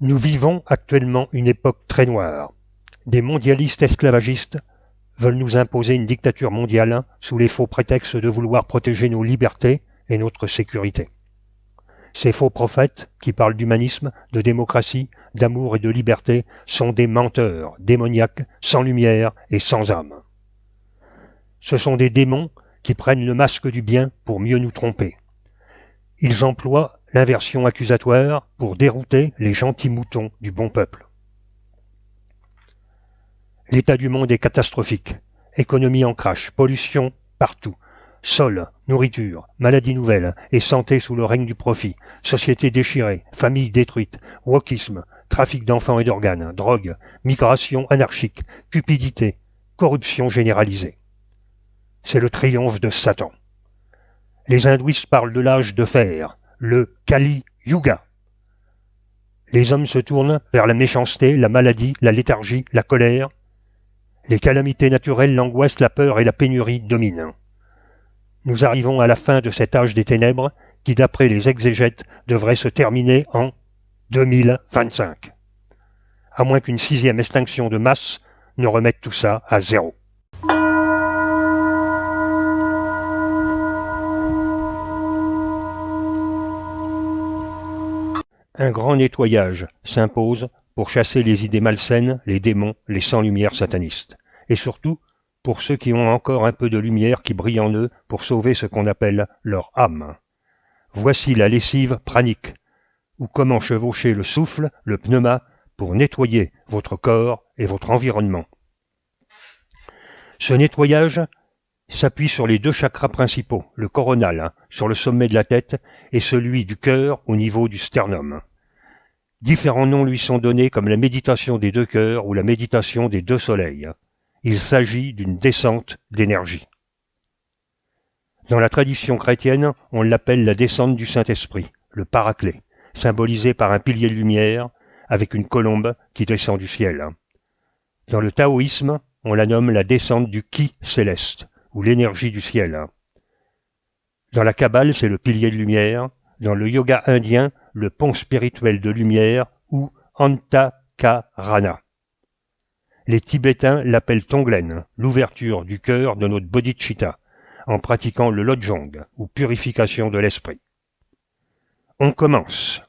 Nous vivons actuellement une époque très noire. Des mondialistes esclavagistes veulent nous imposer une dictature mondiale sous les faux prétextes de vouloir protéger nos libertés et notre sécurité. Ces faux prophètes, qui parlent d'humanisme, de démocratie, d'amour et de liberté, sont des menteurs, démoniaques, sans lumière et sans âme. Ce sont des démons qui prennent le masque du bien pour mieux nous tromper. Ils emploient l'inversion accusatoire pour dérouter les gentils moutons du bon peuple. L'état du monde est catastrophique. Économie en crash, pollution partout. Sol, nourriture, maladies nouvelles et santé sous le règne du profit, société déchirée, familles détruites, wokisme, trafic d'enfants et d'organes, drogue, migration anarchique, cupidité, corruption généralisée. C'est le triomphe de Satan. Les hindouistes parlent de l'âge de fer, le Kali Yuga. Les hommes se tournent vers la méchanceté, la maladie, la léthargie, la colère. Les calamités naturelles, l'angoisse, la peur et la pénurie dominent. Nous arrivons à la fin de cet âge des ténèbres qui, d'après les exégètes, devrait se terminer en 2025. À moins qu'une 6e extinction de masse ne remette tout ça à zéro. Un grand nettoyage s'impose pour chasser les idées malsaines, les démons, les sans-lumière satanistes. Et surtout, pour ceux qui ont encore un peu de lumière qui brille en eux pour sauver ce qu'on appelle leur âme. Voici la lessive pranique, ou comment chevaucher le souffle, le pneuma, pour nettoyer votre corps et votre environnement. Ce nettoyage s'appuie sur les 2 chakras principaux, le coronal, sur le sommet de la tête, et celui du cœur au niveau du sternum. Différents noms lui sont donnés comme la méditation des 2 cœurs ou la méditation des 2 soleils. Il s'agit d'une descente d'énergie. Dans la tradition chrétienne, on l'appelle la descente du Saint-Esprit, le paraclet, symbolisé par un pilier de lumière avec une colombe qui descend du ciel. Dans le taoïsme, on la nomme la descente du Ki céleste, ou l'énergie du ciel. Dans la Kabbale, c'est le pilier de lumière. Dans le yoga indien, le pont spirituel de lumière, ou Antakarana. Les Tibétains l'appellent Tonglen, l'ouverture du cœur de notre bodhicitta, en pratiquant le lojong, ou purification de l'esprit. On commence.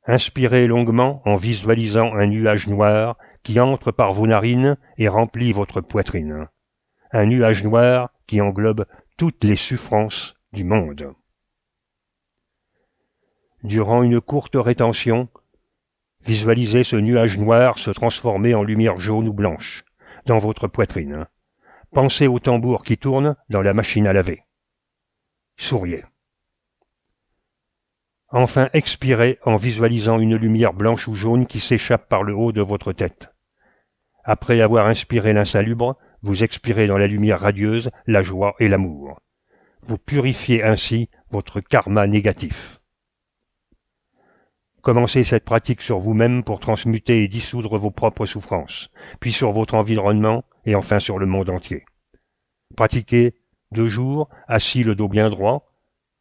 Inspirez longuement en visualisant un nuage noir qui entre par vos narines et remplit votre poitrine. Un nuage noir qui englobe toutes les souffrances du monde. Durant une courte rétention, visualisez ce nuage noir se transformer en lumière jaune ou blanche dans votre poitrine. Pensez au tambour qui tourne dans la machine à laver. Souriez. Enfin, expirez en visualisant une lumière blanche ou jaune qui s'échappe par le haut de votre tête. Après avoir inspiré l'insalubre, vous expirez dans la lumière radieuse, la joie et l'amour. Vous purifiez ainsi votre karma négatif. Commencez cette pratique sur vous-même pour transmuter et dissoudre vos propres souffrances, puis sur votre environnement et enfin sur le monde entier. Pratiquez 2 jours, assis le dos bien droit,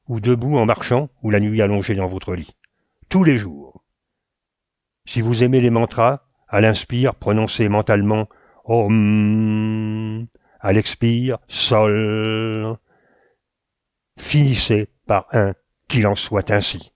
ou debout en marchant, ou la nuit allongée dans votre lit. Tous les jours. Si vous aimez les mantras, à l'inspire, prononcez mentalement Om. À l'expire, Sol. Finissez par un qu'il en soit ainsi.